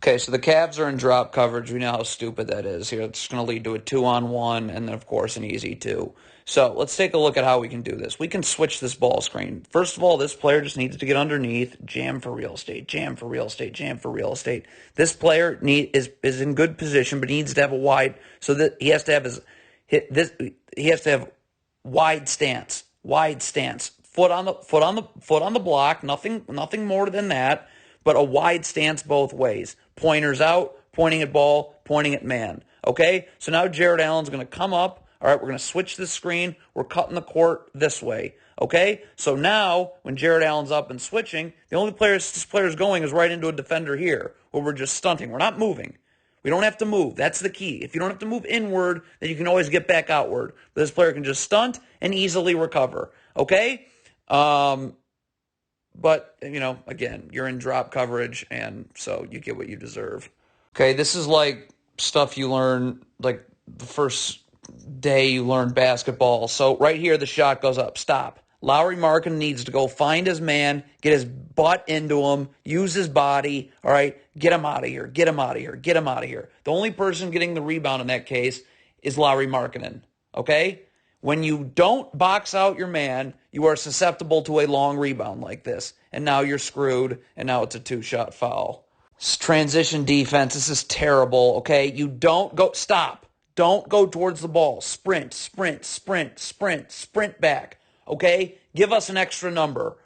Okay, so the Cavs are in drop coverage. We know how stupid that is here. It's going to lead to a 2-on-1 and then, of course, an easy 2. So let's take a look at how we can do this. We can switch this ball screen. First of all, this player just needs to get underneath, jam for real estate, jam for real estate, jam for real estate. This player is in good position, but needs to have a wide, so that he has to have wide stance, foot on the block, nothing more than that, but a wide stance both ways. Pointers out, pointing at ball, pointing at man. Okay? So now Jared Allen's going to come up. All right, we're going to switch the screen. We're cutting the court this way. Okay? So now, when Jared Allen's up and switching, the only place this player's going is right into a defender here, where we're just stunting. We're not moving. We don't have to move. That's the key. If you don't have to move inward, then you can always get back outward. But this player can just stunt and easily recover. Okay? But, again, you're in drop coverage, and so you get what you deserve. Okay, this is like stuff you learn, like the first day you learn basketball. So right here, the shot goes up. Stop. Lauri Markkanen needs to go find his man, get his butt into him, use his body, all right? Get him out of here, get him out of here, get him out of here. The only person getting the rebound in that case is Lauri Markkanen, okay? When you don't box out your man, you are susceptible to a long rebound like this. And now you're screwed, and now it's a 2-shot foul. Transition defense, this is terrible, okay? You don't go, stop. Don't go towards the ball. Sprint, sprint, sprint, sprint, sprint back, okay? Give us an extra number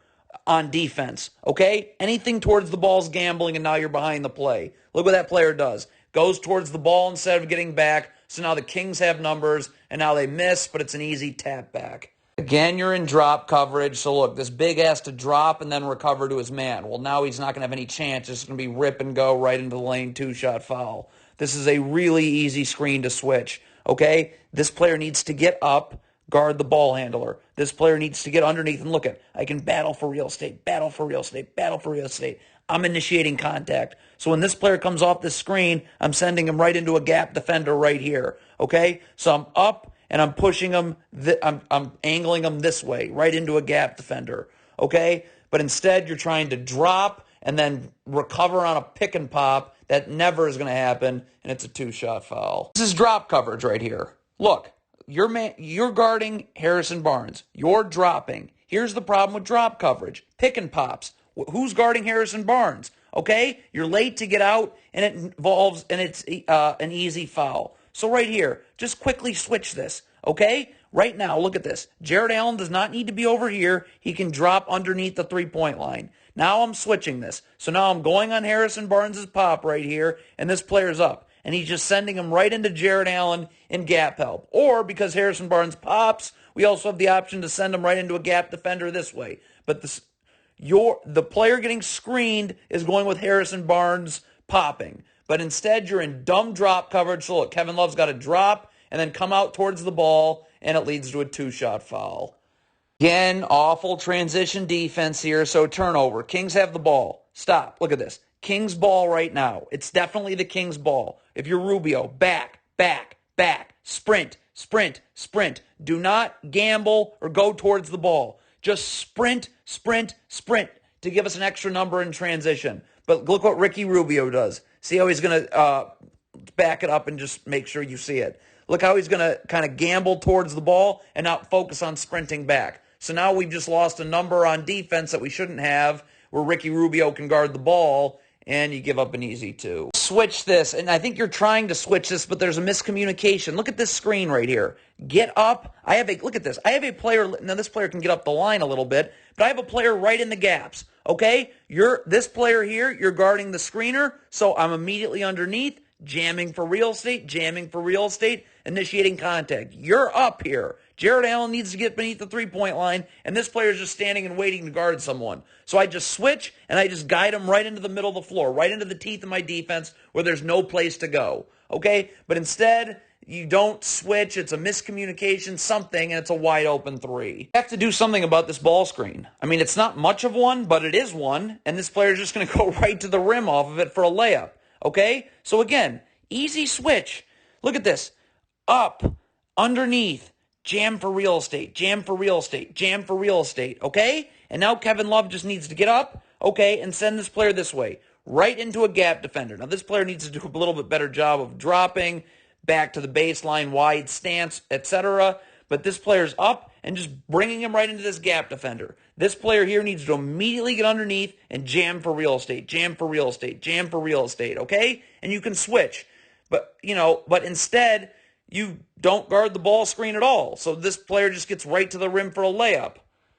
on defense, okay? Anything towards the ball is gambling, and now you're behind the play. Look what that player does. Goes towards the ball instead of getting back. So now the Kings have numbers, and now they miss, but it's an easy tap back. Again, you're in drop coverage. So look, this big has to drop and then recover to his man. Well, now he's not going to have any chance. It's going to be rip and go right into the lane, 2-shot foul. This is a really easy screen to switch, okay? This player needs to get up, guard the ball handler. This player needs to get underneath and look at, I can battle for real estate, battle for real estate, battle for real estate. I'm initiating contact. So when this player comes off the screen, I'm sending him right into a gap defender right here, okay? So I'm up and I'm pushing him, I'm angling him this way, right into a gap defender, okay? But instead, you're trying to drop and then recover on a pick and pop. That never is going to happen, and it's a 2-shot foul. This is drop coverage right here. Look, you're guarding Harrison Barnes. You're dropping. Here's the problem with drop coverage. Pick and pops. Who's guarding Harrison Barnes? Okay? You're late to get out, and it involves, and it's an easy foul. So right here, just quickly switch this, okay? Right now, look at this. Jared Allen does not need to be over here. He can drop underneath the three-point line. Now I'm switching this. So now I'm going on Harrison Barnes' pop right here, and this player's up. And he's just sending him right into Jared Allen in gap help. Or because Harrison Barnes pops, we also have the option to send him right into a gap defender this way. But the player getting screened is going with Harrison Barnes popping. But instead, you're in dumb drop coverage. So look, Kevin Love's got to drop and then come out towards the ball, and it leads to a 2-shot foul. Again, awful transition defense here, so turnover. Kings have the ball. Stop. Look at this. Kings ball right now. It's definitely the Kings ball. If you're Rubio, back, back, back, sprint, sprint, sprint. Do not gamble or go towards the ball. Just sprint, sprint, sprint to give us an extra number in transition. But look what Ricky Rubio does. See how he's going to back it up and just make sure you see it. Look how he's going to kind of gamble towards the ball and not focus on sprinting back. So now we've just lost a number on defense that we shouldn't have, where Ricky Rubio can guard the ball, and you give up an easy 2. Switch this, and I think you're trying to switch this, but there's a miscommunication. Look at this screen right here. Get up. Look at this. I have a player, now this player can get up the line a little bit, but I have a player right in the gaps, okay? This player here, you're guarding the screener, so I'm immediately underneath, jamming for real estate, initiating contact. You're up here. Jared Allen needs to get beneath the three-point line, and this player is just standing and waiting to guard someone. So I just switch, and I just guide him right into the middle of the floor, right into the teeth of my defense where there's no place to go, okay? But instead, you don't switch. It's a miscommunication, something, and it's a wide-open 3. You have to do something about this ball screen. I mean, it's not much of one, but it is one, and this player is just going to go right to the rim off of it for a layup, okay? So again, easy switch. Look at this. Up, underneath, jam for real estate, jam for real estate, jam for real estate, okay? And now Kevin Love just needs to get up, okay, and send this player this way. right into a gap defender. Now, this player needs to do a little bit better job of dropping back to the baseline, wide stance, etc. But this player's up and just bringing him right into this gap defender. This player here needs to immediately get underneath and jam for real estate, jam for real estate, jam for real estate, okay? And you can switch. But, but instead, you don't guard the ball screen at all. So this player just gets right to the rim for a layup.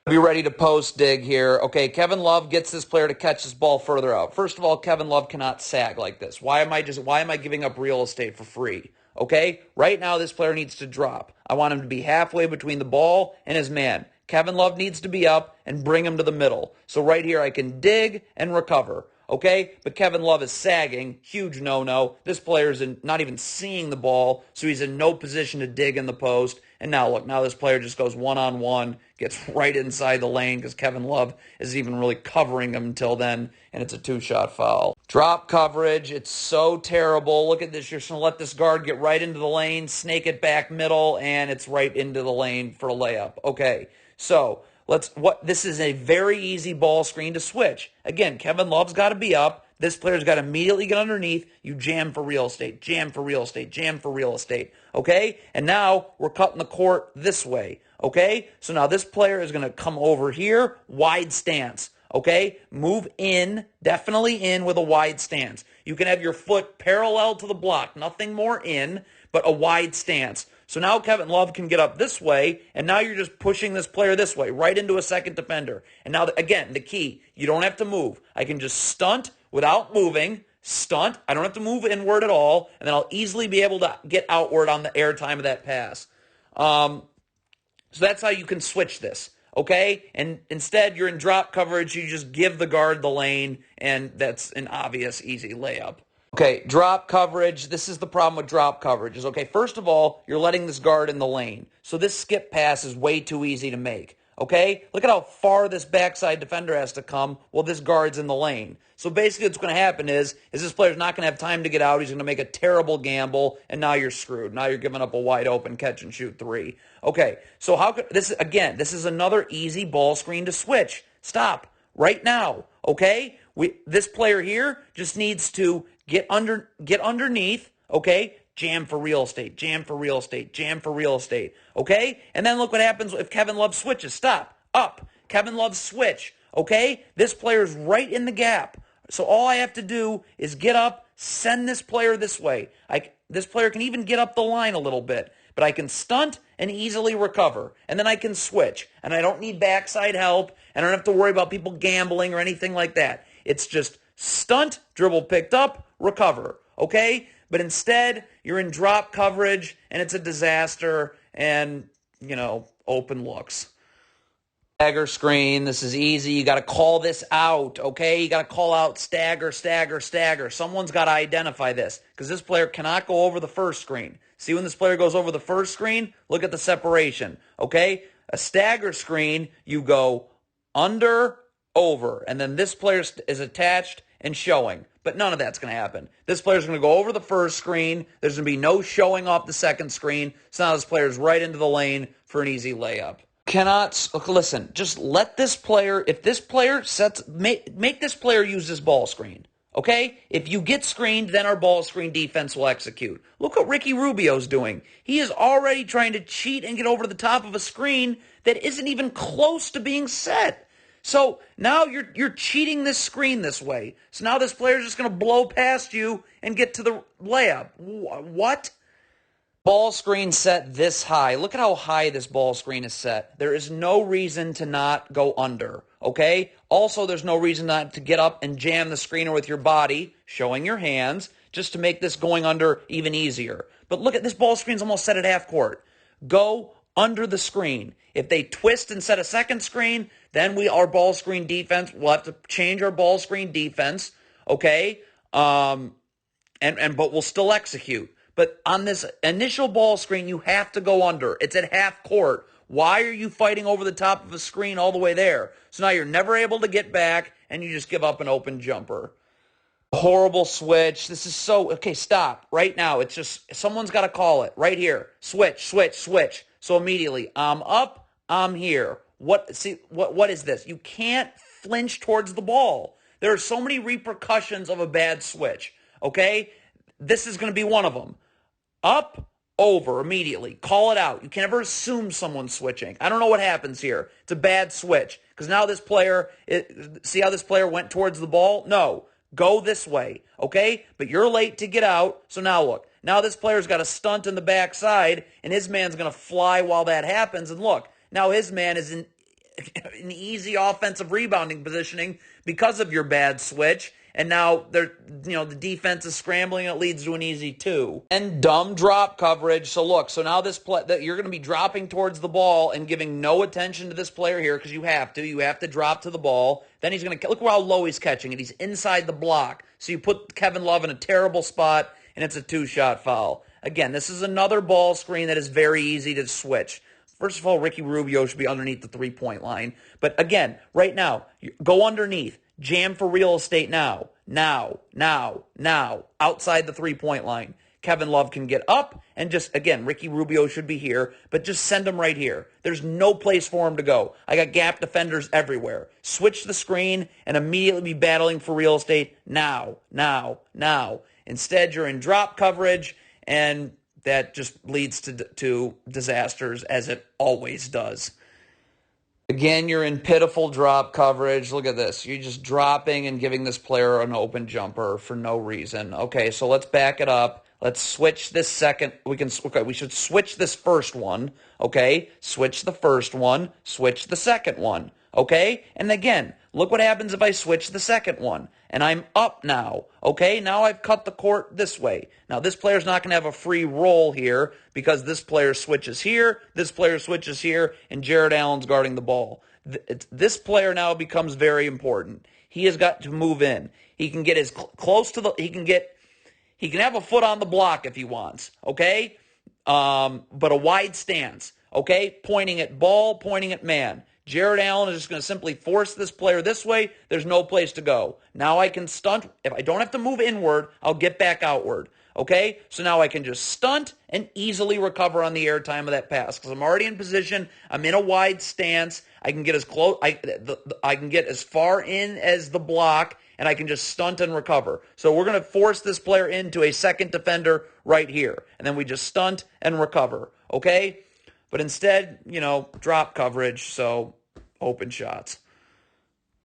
Be ready to post dig here. Okay, Kevin Love gets this player to catch this ball further out. First of all, Kevin Love cannot sag like this. Why am I giving up real estate for free? Okay, right now this player needs to drop. I want him to be halfway between the ball and his man. Kevin Love needs to be up and bring him to the middle. So right here I can dig and recover. Okay, but Kevin Love is sagging. Huge no-no. This player is not even seeing the ball, so he's in no position to dig in the post. And now look, now this player just goes one-on-one, gets right inside the lane because Kevin Love isn't even really covering him until then, and it's a two-shot foul. Drop coverage, it's so terrible. Look at this, you're just going to let this guard get right into the lane, snake it back middle, and it's right into the lane for a layup. Okay, so this is a very easy ball screen to switch. Again, Kevin Love's got to be up. This player's got to immediately get underneath. You jam for real estate, jam for real estate, jam for real estate. Okay? And now we're cutting the court this way. Okay? So now this player is going to come over here, wide stance. Okay? Move in, definitely in with a wide stance. You can have your foot parallel to the block, nothing more in, but a wide stance. So now Kevin Love can get up this way, and now you're just pushing this player this way, right into a second defender. And now, again, the key, you don't have to move. I can just stunt without moving, stunt. I don't have to move inward at all, and then I'll easily be able to get outward on the airtime of that pass. So that's how you can switch this, okay? And instead, you're in drop coverage. You just give the guard the lane, and that's an obvious, easy layup. Okay, drop coverage. This is the problem with drop coverage. Okay, first of all, you're letting this guard in the lane. So this skip pass is way too easy to make. Okay, look at how far this backside defender has to come while this guard's in the lane. So basically what's going to happen is this player's not going to have time to get out. He's going to make a terrible gamble, and now you're screwed. Now you're giving up a wide open catch and shoot three. Okay, so this is another easy ball screen to switch. Stop right now. Okay, this player here just needs to get underneath, okay? Jam for real estate, jam for real estate, jam for real estate, okay? And then look what happens if Kevin Love switches. Stop, up, Kevin Love switch, okay? This player's right in the gap. So all I have to do is get up, send this player this way. This player can even get up the line a little bit, but I can stunt and easily recover, and then I can switch, and I don't need backside help, and I don't have to worry about people gambling or anything like that. It's just stunt, dribble picked up, recover, okay? But instead, you're in drop coverage, and it's a disaster, and, open looks. Stagger screen, this is easy. You got to call this out, okay? You got to call out stagger, stagger, stagger. Someone's got to identify this, because this player cannot go over the first screen. See when this player goes over the first screen? Look at the separation, okay? A stagger screen, you go under, over, and then this player is attached and showing. But none of that's going to happen. This player's going to go over the first screen. There's going to be no showing off the second screen. So now this player's right into the lane for an easy layup. Listen, just let this player, if this player make this player use this ball screen. Okay? If you get screened, then our ball screen defense will execute. Look what Ricky Rubio's doing. He is already trying to cheat and get over the top of a screen that isn't even close to being set. So now you're cheating this screen this way. So now this player's just going to blow past you and get to the layup. What? Ball screen set this high. Look at how high this ball screen is set. There is no reason to not go under, okay? Also, there's no reason not to get up and jam the screener with your body, showing your hands, just to make this going under even easier. But look at this ball screen's almost set at half court. Go under the screen. If they twist and set a second screen, then our ball screen defense, we'll have to change our ball screen defense, okay? But we'll still execute. But on this initial ball screen, you have to go under. It's at half court. Why are you fighting over the top of a screen all the way there? So now you're never able to get back, and you just give up an open jumper. Horrible switch. This is okay, stop. Right now, it's just, someone's got to call it. Right here. Switch, switch, switch. So immediately, I'm up, I'm here. What is this? You can't flinch towards the ball. There are so many repercussions of a bad switch, okay? This is going to be one of them. Up, over, immediately. Call it out. You can never assume someone's switching. I don't know what happens here. It's a bad switch. Because now this player, see how this player went towards the ball? No. Go this way, okay? But you're late to get out, so now look. Now this player's got a stunt in the backside, and his man's going to fly while that happens. And look, now his man is in an easy offensive rebounding positioning because of your bad switch. And now the defense is scrambling. It leads to an easy 2. And dumb drop coverage. So look, so now you're going to be dropping towards the ball and giving no attention to this player here because you have to. You have to drop to the ball. Then he's going to look how low he's catching it. He's inside the block. So you put Kevin Love in a terrible spot, and it's a 2-shot foul. Again, this is another ball screen that is very easy to switch. First of all, Ricky Rubio should be underneath the 3-point line. But again, right now, go underneath. Jam for real estate now. Now. Outside the 3-point line. Kevin Love can get up and just, again, Ricky Rubio should be here, but just send him right here. There's no place for him to go. I got gap defenders everywhere. Switch the screen and immediately be battling for real estate now. Instead, you're in drop coverage, and that just leads to disasters, as it always does. Again, you're in pitiful drop coverage. Look at this. You're just dropping and giving this player an open jumper for no reason. Okay, so let's back it up. Let's switch this second. We should switch this first one. Okay, switch the first one. Switch the second one. Okay, and again, look what happens if I switch the second one. And I'm up now. Okay, now I've cut the court this way. Now this player's not going to have a free roll here because this player switches here, this player switches here, and Jared Allen's guarding the ball. This player now becomes very important. He has got to move in. He can get as close to the. He can have a foot on the block if he wants. Okay, but a wide stance. Okay, pointing at ball, pointing at man. Jared Allen is just going to simply force this player this way. There's no place to go. Now I can stunt. If I don't have to move inward, I'll get back outward. Okay? So now I can just stunt and easily recover on the airtime of that pass because I'm already in position. I'm in a wide stance. I can get as close. I can get as far in as the block, and I can just stunt and recover. So we're going to force this player into a second defender right here, and then we just stunt and recover. Okay? But instead, drop coverage, so open shots.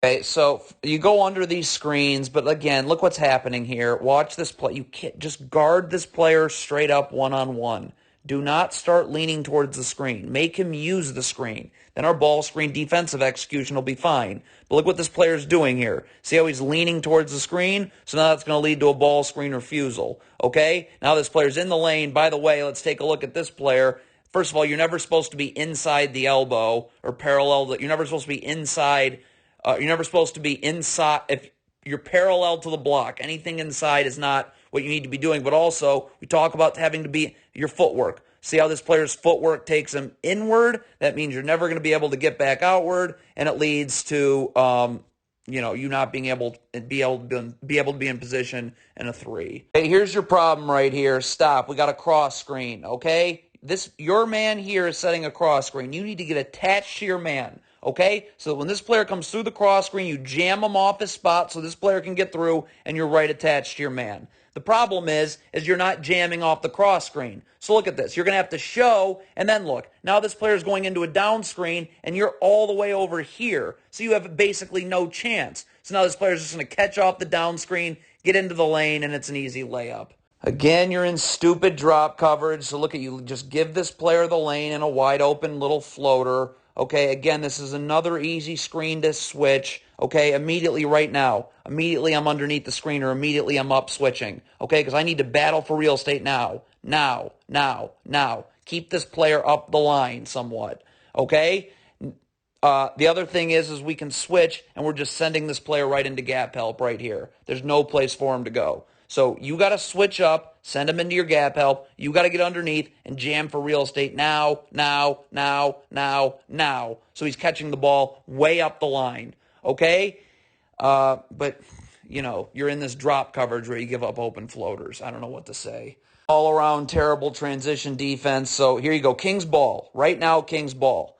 Okay, so you go under these screens, but again, look what's happening here. Watch this play. You can't just guard this player straight up one-on-one. Do not start leaning towards the screen. Make him use the screen. Then our ball screen defensive execution will be fine. But look what this player's doing here. See how he's leaning towards the screen? So now that's going to lead to a ball screen refusal. Okay? Now this player's in the lane. By the way, let's take a look at this player. First of all, you're never supposed to be inside the elbow or parallel. You're never supposed to be inside. You're never supposed to be inside. If you're parallel to the block, anything inside is not what you need to be doing. But also, we talk about having to be your footwork. See how this player's footwork takes him inward? That means you're never going to be able to get back outward, and it leads to you not being able to be in position in a 3. Hey, here's your problem right here. Stop. We got a cross screen. Okay. Your man here is setting a cross screen. You need to get attached to your man, okay? So when this player comes through the cross screen, you jam him off his spot so this player can get through, and you're right attached to your man. The problem is you're not jamming off the cross screen. So look at this. You're going to have to show, and then look. Now this player is going into a down screen, and you're all the way over here. So you have basically no chance. So now this player is just going to catch off the down screen, get into the lane, and it's an easy layup. Again, you're in stupid drop coverage, so look at you. Just give this player the lane in a wide open little floater. Okay, again, this is another easy screen to switch. Okay, immediately right now. Immediately I'm underneath the screen or immediately I'm up switching. Okay, because I need to battle for real estate now. Now. Keep this player up the line somewhat. Okay? The other thing is we can switch and we're just sending this player right into gap help right here. There's no place for him to go. So you got to switch up, send him into your gap help. You got to get underneath and jam for real estate now. So he's catching the ball way up the line, okay? But, you're in this drop coverage where you give up open floaters. I don't know what to say. All around terrible transition defense. So here you go. Kings ball. Right now, Kings ball.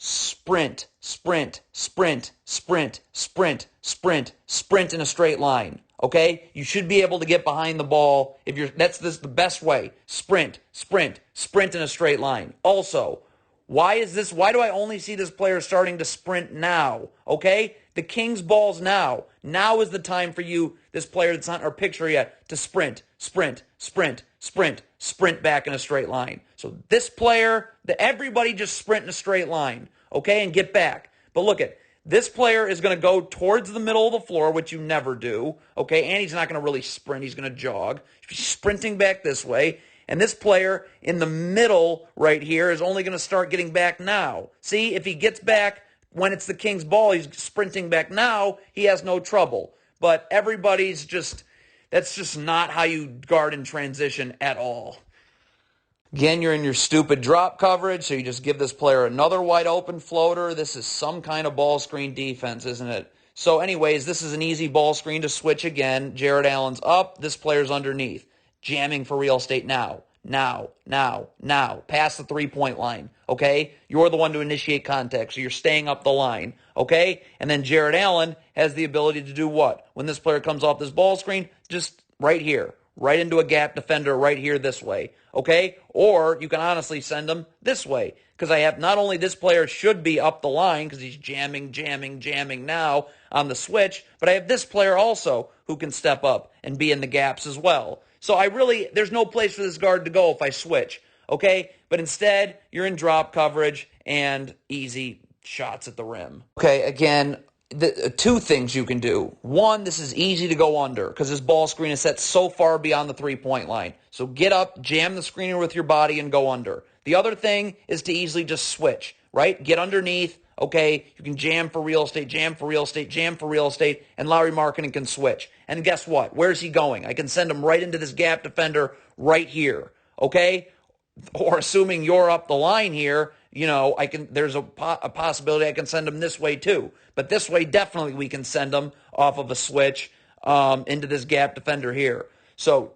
sprint, sprint, sprint, sprint, sprint, sprint, sprint in a straight line. Okay? You should be able to get behind the ball if you're that's the best way. Sprint, sprint, sprint in a straight line. Also, why do I only see this player starting to sprint now? Okay? The Kings ball's now. Now is the time for you, this player that's not in our picture yet, to sprint, sprint, sprint, sprint, sprint back in a straight line. So this player, everybody just sprint in a straight line, okay, and get back. But look at this player is going to go towards the middle of the floor, which you never do, okay, and he's not going to really sprint. He's going to jog. He's sprinting back this way. And this player in the middle right here is only going to start getting back now. See, if he gets back when it's the Kings' ball, he's sprinting back now, he has no trouble. But everybody's that's just not how you guard in transition at all. Again, you're in your stupid drop coverage, so you just give this player another wide open floater. This is some kind of ball screen defense, isn't it? So anyways, this is an easy ball screen to switch again. Jared Allen's up. This player's underneath. Jamming for real estate now. Now. Past the three-point line, okay? You're the one to initiate contact, so you're staying up the line, okay? And then Jared Allen has the ability to do what? When this player comes off this ball screen, just right here, right into a gap defender right here this way, okay? Or you can honestly send him this way, because I have not only this player should be up the line because he's jamming now on the switch, but I have this player also who can step up and be in the gaps as well. So there's no place for this guard to go if I switch, okay? But instead, you're in drop coverage and easy shots at the rim. Okay, again, two things you can do. One, this is easy to go under because this ball screen is set so far beyond the three-point line. So get up, jam the screener with your body, and go under. The other thing is to easily just switch, right? Get underneath. Okay, you can jam for real estate, jam for real estate, jam for real estate, and Lauri Markkanen can switch. And guess what? Where's he going? I can send him right into this gap defender right here, okay? Or assuming you're up the line here, there's a possibility I can send him this way too. But this way, definitely we can send him off of a switch into this gap defender here. So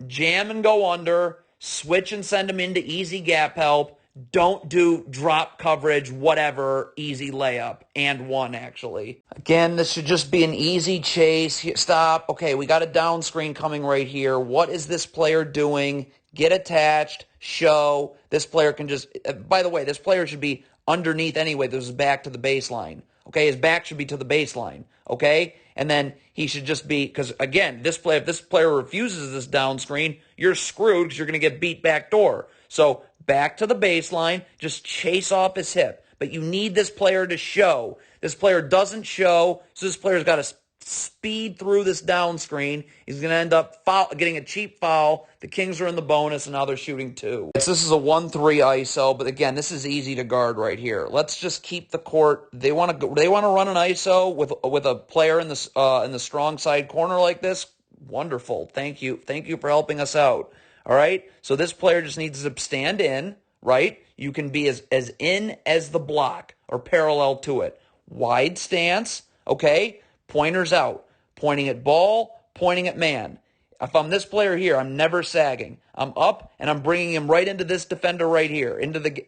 jam and go under, switch and send him into easy gap help. Don't do drop coverage, whatever, easy layup, and one, actually. Again, this should just be an easy chase. Stop. Okay, we got a down screen coming right here. What is this player doing? Get attached. Show. This player can just... by the way, this player should be underneath anyway. This is back to the baseline. Okay, his back should be to the baseline. Okay? And then he should just be... because, again, if this player refuses this down screen, you're screwed because you're going to get beat backdoor. So... back to the baseline, just chase off his hip. But you need this player to show. This player doesn't show, so this player's got to speed through this down screen. He's going to end up getting a cheap foul. The Kings are in the bonus, and now they're shooting two. This is a 1-3 ISO, but again, this is easy to guard right here. Let's just keep the court. They want to run an ISO with a player in the strong side corner like this. Wonderful. Thank you for helping us out. All right, so this player just needs to stand in, right? You can be as in as the block or parallel to it. Wide stance, okay? Pointers out. Pointing at ball, pointing at man. If I'm this player here, I'm never sagging. I'm up, and I'm bringing him right into this defender right here,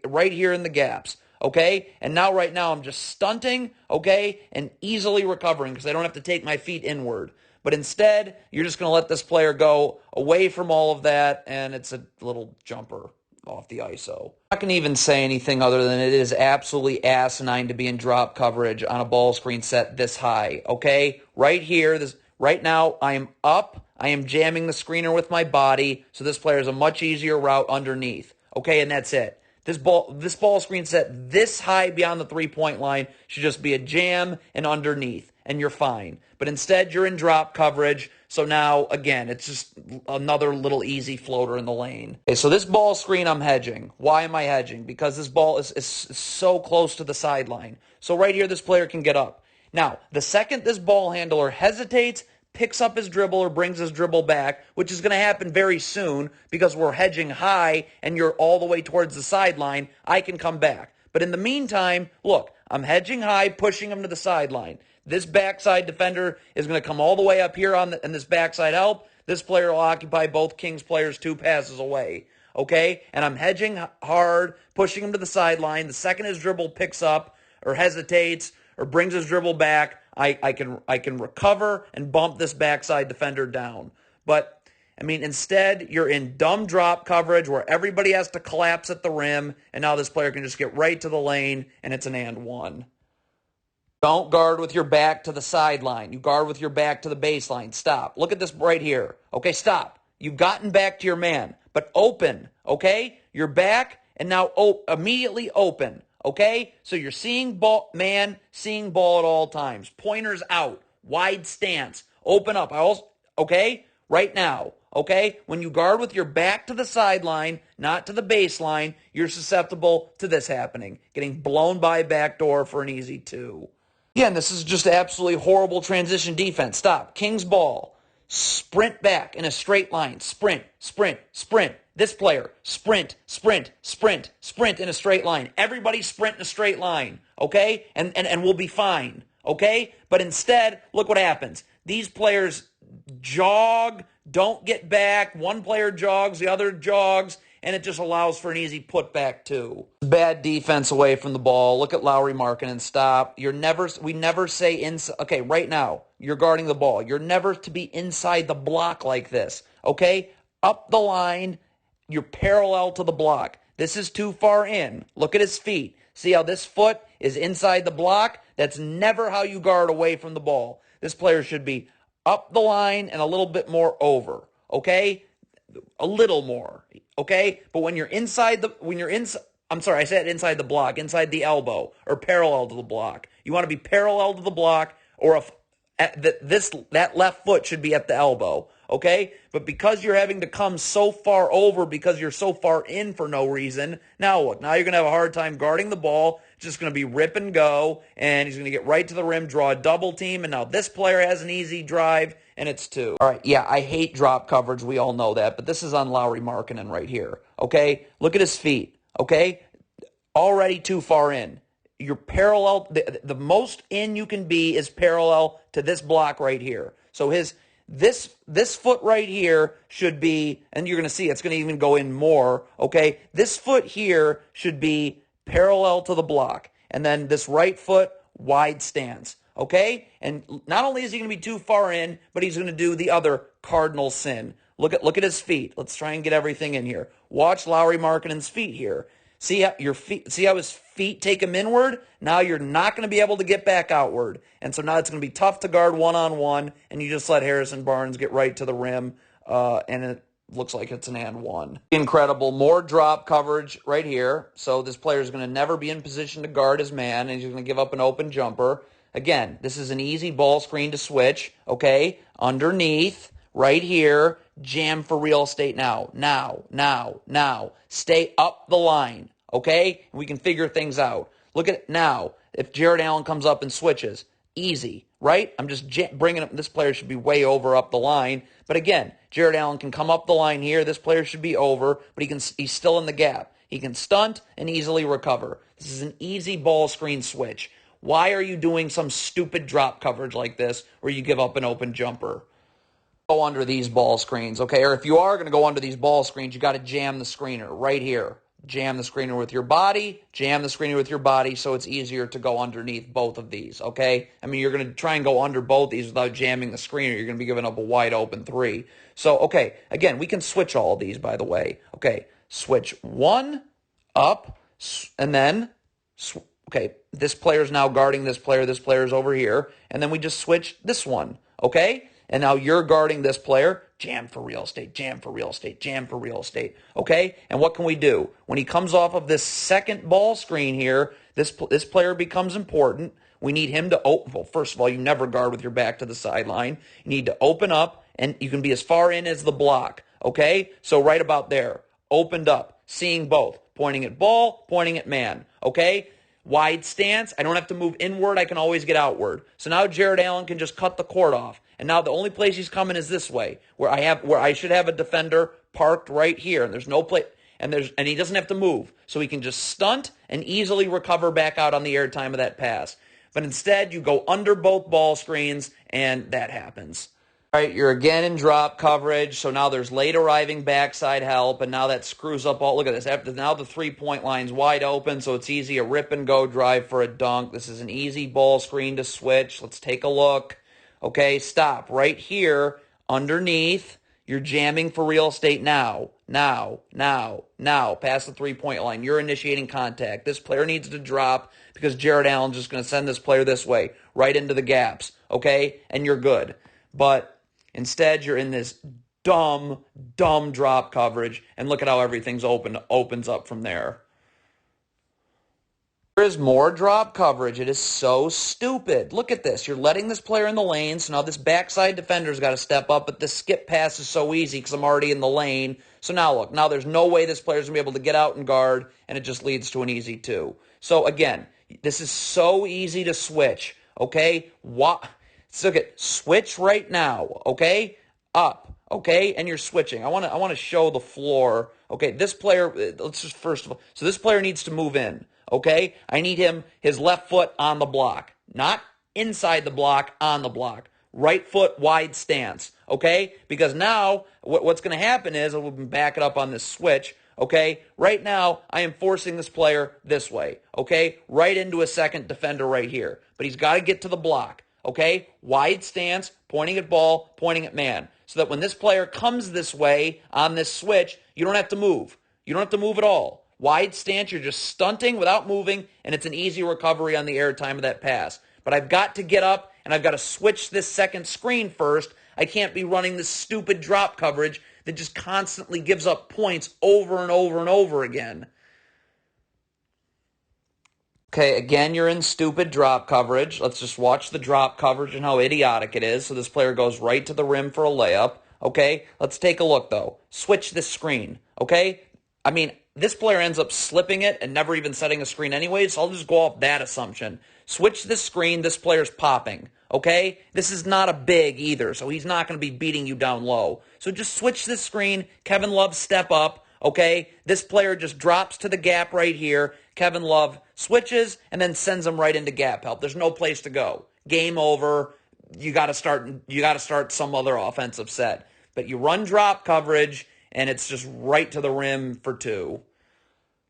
right here in the gaps, okay? And right now, I'm just stunting, okay, and easily recovering because I don't have to take my feet inward. But instead, you're just going to let this player go away from all of that, and it's a little jumper off the ISO. I'm not going to even say anything other than it is absolutely asinine to be in drop coverage on a ball screen set this high, okay? Right here, right now, I am up. I am jamming the screener with my body, so this player has a much easier route underneath, okay? And that's it. This ball screen set this high beyond the three-point line should just be a jam and underneath, and you're fine. But instead, you're in drop coverage, so now, again, it's just another little easy floater in the lane. Okay, so this ball screen, I'm hedging. Why am I hedging? Because this ball is so close to the sideline. So right here, this player can get up. Now, the second this ball handler hesitates, picks up his dribble or brings his dribble back, which is going to happen very soon because we're hedging high and you're all the way towards the sideline, I can come back. But in the meantime, look, I'm hedging high, pushing him to the sideline. This backside defender is going to come all the way up here in this backside help. This player will occupy both Kings players 2 passes away. okay? And I'm hedging hard, pushing him to the sideline. The second his dribble picks up or hesitates or brings his dribble back, I can recover and bump this backside defender down. But, I mean, instead, you're in dumb drop coverage where everybody has to collapse at the rim, and now this player can just get right to the lane, and it's an and one. Don't guard with your back to the sideline. You guard with your back to the baseline. Stop. Look at this right here. Okay, stop. You've gotten back to your man, but open, okay? You're back, and now immediately open, okay? So you're seeing man, seeing ball at all times. Pointers out, wide stance, open up. Okay? Right now, okay? When you guard with your back to the sideline, not to the baseline, you're susceptible to this happening. Getting blown by backdoor for an easy two. Again, this is just absolutely horrible transition defense. Stop. Kings ball. Sprint back in a straight line. Sprint, sprint, sprint. This player, sprint, sprint, sprint, sprint in a straight line. Everybody sprint in a straight line, okay? And we'll be fine, okay? But instead, look what happens. These players jog, don't get back. One player jogs, the other jogs, and it just allows for an easy putback too. Bad defense away from the ball. Look at Lowry marking and stop. We never say inside. Okay, right now, you're guarding the ball. You're never to be inside the block like this, okay? Up the line, you're parallel to the block. This is too far in. Look at his feet. See how this foot is inside the block? That's never how you guard away from the ball. This player should be up the line and a little bit more over, okay? A little more, okay? But when you're inside I said inside the block, inside the elbow, or parallel to the block. You want to be parallel to the block, or that left foot should be at the elbow, okay? But because you're having to come so far over because you're so far in for no reason, now what? Now you're going to have a hard time guarding the ball. It's just going to be rip and go, and he's going to get right to the rim, draw a double team, and now this player has an easy drive, and it's two. All right, yeah, I hate drop coverage. We all know that, but this is on Lowry Markkanen right here, okay? Look at his feet, okay? Already too far in. You're parallel. The most in you can be is parallel to this block right here. So this foot right here should be, and you're going to see it's going to even go in more, okay? This foot here should be parallel to the block. And then this right foot, wide stance, okay? And not only is he going to be too far in, but he's going to do the other cardinal sin. Look at his feet. Let's try and get everything in here. Watch Lowry Markkanen's feet here. See how his feet take him inward? Now you're not going to be able to get back outward. And so now it's going to be tough to guard one-on-one, and you just let Harrison Barnes get right to the rim, and it looks like it's an and one. Incredible. More drop coverage right here. So this player is going to never be in position to guard his man, and he's going to give up an open jumper. Again, this is an easy ball screen to switch, okay? Underneath, right here, jam for real estate now. Now. Stay up the line, okay? We can figure things out. Look at it now. If Jared Allen comes up and switches, easy, right? I'm just bringing up, this player should be way over up the line. But again, Jared Allen can come up the line here. This player should be over, but he's still in the gap. He can stunt and easily recover. This is an easy ball screen switch. Why are you doing some stupid drop coverage like this where you give up an open jumper? Go under these ball screens, okay? Or if you are going to go under these ball screens, you got to jam the screener right here. Jam the screener with your body, jam the screener with your body so it's easier to go underneath both of these, okay? I mean, you're going to try and go under both these without jamming the screener. You're going to be giving up a wide open three. So, okay, again, we can switch all of these, by the way. Okay, switch one, up, and then, okay, this player's now guarding this player's over here, and then we just switch this one, okay? And now you're guarding this player, jam for real estate, jam for real estate, jam for real estate, okay? And what can we do? When he comes off of this second ball screen here, this player becomes important. We need him to open. Well, first of all, you never guard with your back to the sideline. You need to open up, and you can be as far in as the block, okay? So right about there, opened up, seeing both, pointing at ball, pointing at man, okay? Wide stance, I don't have to move inward, I can always get outward. So now Jared Allen can just cut the court off. And now the only place he's coming is this way, where I should have a defender parked right here, and there's no place, and he doesn't have to move. So he can just stunt and easily recover back out on the air time of that pass. But instead, you go under both ball screens, and that happens. All right, you're again in drop coverage, so now there's late arriving backside help, and now that screws up all. Look at this. Now the three-point line's wide open, so it's easy. A rip-and-go drive for a dunk. This is an easy ball screen to switch. Let's take a look. Okay, stop. Right here, underneath, you're jamming for real estate now. Now. Past the three-point line. You're initiating contact. This player needs to drop because Jared Allen's just going to send this player this way, right into the gaps, okay? And you're good. But instead, you're in this dumb drop coverage, and look at how everything's opens up from there. There is more drop coverage. It is so stupid. Look at this. You're letting this player in the lane, so now this backside defender's got to step up, but this skip pass is so easy because I'm already in the lane. So now look, now there's no way this player's going to be able to get out and guard, and it just leads to an easy two. So again, this is so easy to switch, okay? So look at switch right now, okay? Up, okay? And you're switching. I want to show the floor. Okay, this player, let's just first of all, so this player needs to move in, okay? I need his left foot on the block, not inside the block, on the block. Right foot wide stance, okay? Because now what's going to happen is, we'll back it up on this switch, okay? Right now, I am forcing this player this way, okay? Right into a second defender right here. But he's got to get to the block. Okay, wide stance, pointing at ball, pointing at man. So that when this player comes this way on this switch, you don't have to move. You don't have to move at all. Wide stance, you're just stunting without moving, and it's an easy recovery on the air time of that pass. But I've got to get up, and I've got to switch this second screen first. I can't be running this stupid drop coverage that just constantly gives up points over and over and over again. Okay, again, you're in stupid drop coverage. Let's just watch the drop coverage and how idiotic it is. So this player goes right to the rim for a layup. Okay, let's take a look, though. Switch this screen, okay? I mean, this player ends up slipping it and never even setting a screen anyway, so I'll just go off that assumption. Switch this screen, this player's popping, okay? This is not a big either, so he's not going to be beating you down low. So just switch this screen. Kevin Love step up. Okay, this player just drops to the gap right here. Kevin Love switches and then sends him right into gap help. There's no place to go. Game over. You got to start some other offensive set. But you run drop coverage and it's just right to the rim for two.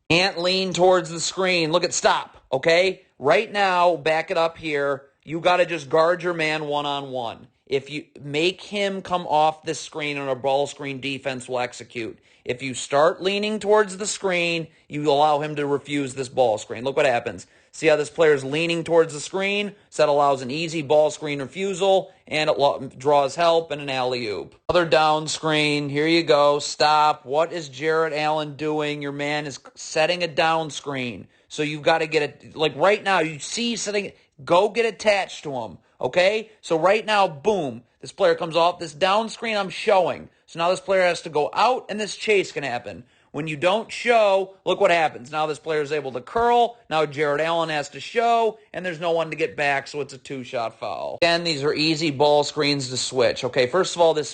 Can't lean towards the screen. Look at stop. Okay, right now, back it up here. You got to just guard your man one-on-one. If you make him come off this screen and a ball screen defense will execute. If you start leaning towards the screen, you allow him to refuse this ball screen. Look what happens. See how this player's leaning towards the screen? So that allows an easy ball screen refusal, and it draws help and an alley-oop. Another down screen. Here you go. Stop. What is Jared Allen doing? Your man is setting a down screen. So you've got to get it. Like right now, you see setting. Go get attached to him. Okay? So right now, boom. This player comes off this down screen I'm showing. So now this player has to go out, and this chase can happen. When you don't show, look what happens. Now this player is able to curl. Now Jared Allen has to show, and there's no one to get back, so it's a two-shot foul. Again, these are easy ball screens to switch. Okay, first of all, this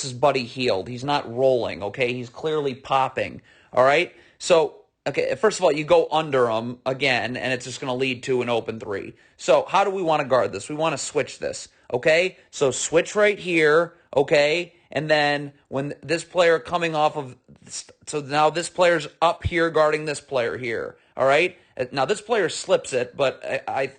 is Buddy Hield. He's not rolling, okay? He's clearly popping, all right? So, okay, first of all, you go under him again, and it's just going to lead to an open three. So how do we want to guard this? We want to switch this, okay? So switch right here, okay? And then when this player coming off of, so now this player's up here guarding this player here, all right? Now this player slips it, but I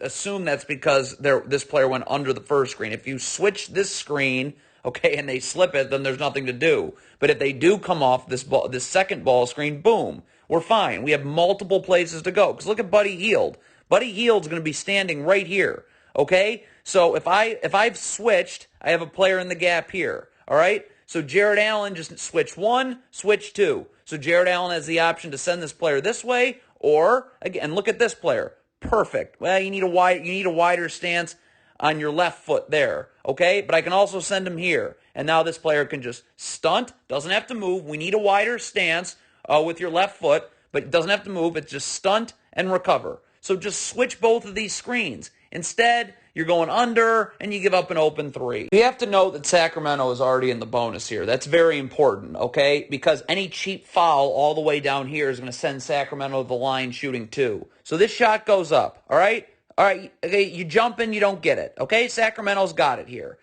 assume that's because this player went under the first screen. If you switch this screen, okay, and they slip it, then there's nothing to do. But if they do come off this second ball screen, boom, we're fine. We have multiple places to go. Because look at Buddy Hield. Buddy Hield's going to be standing right here, okay? So if I've switched, I have a player in the gap here. All right, so Jared Allen just switch one, switch two. So Jared Allen has the option to send this player this way, or again, look at this player, perfect. Well, you need a wider stance on your left foot there, okay? But I can also send him here, and now this player can just stunt, doesn't have to move. We need a wider stance with your left foot, but it doesn't have to move. It's just stunt and recover. So just switch both of these screens. Instead, you're going under, and you give up an open three. You have to note that Sacramento is already in the bonus here. That's very important, okay? Because any cheap foul all the way down here is going to send Sacramento to the line shooting two. So this shot goes up, all right? All right, okay, you jump in, you don't get it, okay? Sacramento's got it here.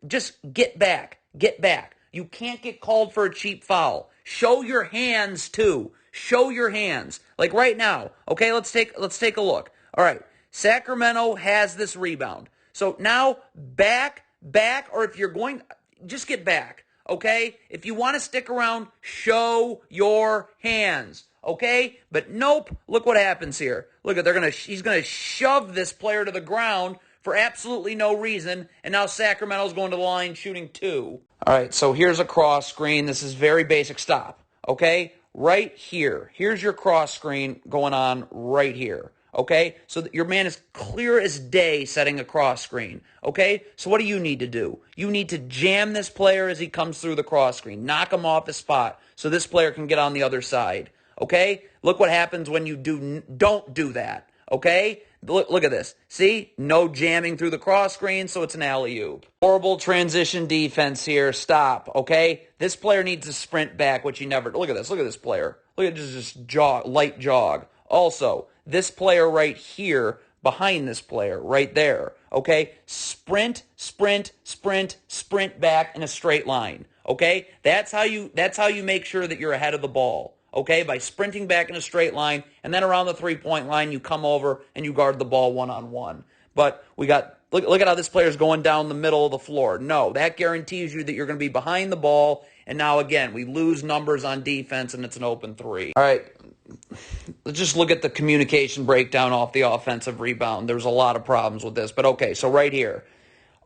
Just get back. Get back. You can't get called for a cheap foul. Show your hands too. Show your hands. Like right now. Okay, let's take a look. All right. Sacramento has this rebound. So now back, or if you're going, just get back. Okay? If you want to stick around, show your hands. Okay? But nope. Look what happens here. Look at he's gonna shove this player to the ground for absolutely no reason, and now Sacramento's going to the line shooting 2. All right, so here's a cross screen. This is very basic. Stop, okay? Right here. Here's your cross screen going on right here, okay? So your man is clear as day setting a cross screen, okay? So what do you need to do? You need to jam this player as he comes through the cross screen. Knock him off his spot so this player can get on the other side, okay? Look what happens when you don't do that, okay? Look at this. See? No jamming through the cross screen, so it's an alley-oop. Horrible transition defense here. Stop, okay? This player needs to sprint back, which he never... Look at this. Look at this player. Look at just jog, light jog. Also, this player right here, behind this player, right there, okay? Sprint, sprint, sprint, sprint back in a straight line, okay? That's how you make sure that you're ahead of the ball. Okay, by sprinting back in a straight line, and then around the three-point line, you come over and you guard the ball one-on-one. But look at how this player's going down the middle of the floor. No, that guarantees you that you're going to be behind the ball. And now again, we lose numbers on defense, and it's an open 3. All right, let's just look at the communication breakdown off the offensive rebound. There's a lot of problems with this, but okay. So right here.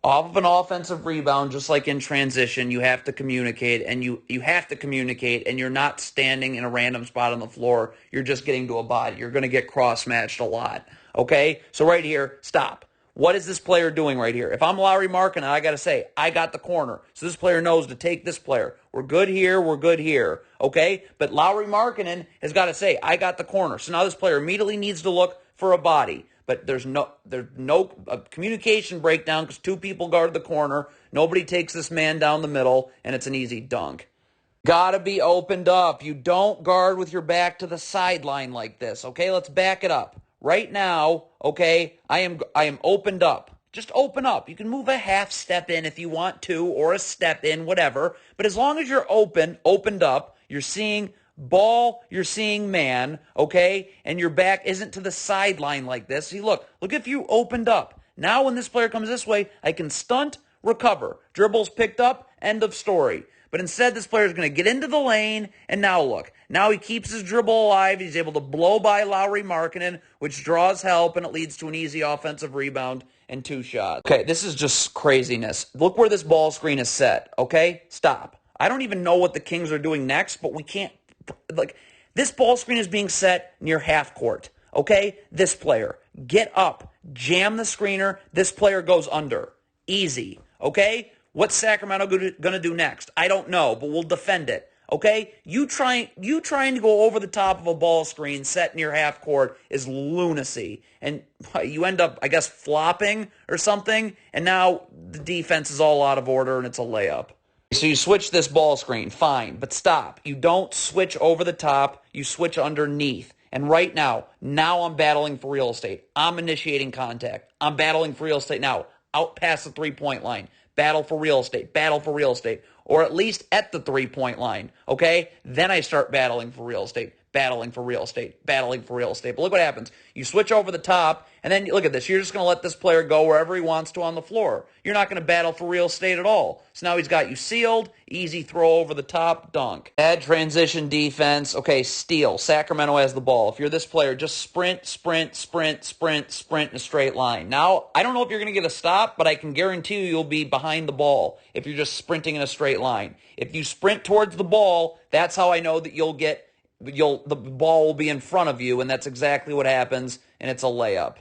Off of an offensive rebound, just like in transition, you have to communicate, and you have to communicate, and you're not standing in a random spot on the floor. You're just getting to a body. You're going to get cross-matched a lot, okay? So right here, stop. What is this player doing right here? If I'm Lauri Markkanen, I got to say, I got the corner. So this player knows to take this player. We're good here, okay? But Lauri Markkanen has got to say, I got the corner. So now this player immediately needs to look for a body. But there's no communication breakdown because 2 people guard the corner. Nobody takes this man down the middle, and it's an easy dunk. Gotta be opened up. You don't guard with your back to the sideline like this. Okay, let's back it up. Right now, okay, I am opened up. Just open up. You can move a half step in if you want to, or a step in, whatever. But as long as you're opened up, you're seeing ball, you're seeing man, okay? And your back isn't to the sideline like this. See, look if you opened up. Now when this player comes this way, I can stunt, recover. Dribbles picked up, end of story. But instead, this player is going to get into the lane, and now look. Now he keeps his dribble alive. He's able to blow by Lauri Markkanen, which draws help, and it leads to an easy offensive rebound and 2 shots. Okay, this is just craziness. Look where this ball screen is set, okay? Stop. I don't even know what the Kings are doing next, but we can't. Like, this ball screen is being set near half court, okay? This player, get up, jam the screener, this player goes under. Easy, okay? What's Sacramento going to do next? I don't know, but we'll defend it, okay? You trying to go over the top of a ball screen set near half court is lunacy, and you end up, I guess, flopping or something, and now the defense is all out of order, and it's a layup. So you switch this ball screen, fine, but stop. You don't switch over the top, you switch underneath. And right now I'm battling for real estate. I'm initiating contact. I'm battling for real estate now, out past the 3-point line. Battle for real estate, or at least at the 3-point line, okay? Then I start battling for real estate. But look what happens. You switch over the top, and then look at this. You're just going to let this player go wherever he wants to on the floor. You're not going to battle for real estate at all. So now he's got you sealed. Easy throw over the top, dunk. Bad transition defense. Okay, steal. Sacramento has the ball. If you're this player, just sprint in a straight line. Now, I don't know if you're going to get a stop, but I can guarantee you'll be behind the ball if you're just sprinting in a straight line. If you sprint towards the ball, that's how I know that the ball will be in front of you, and that's exactly what happens, and it's a layup.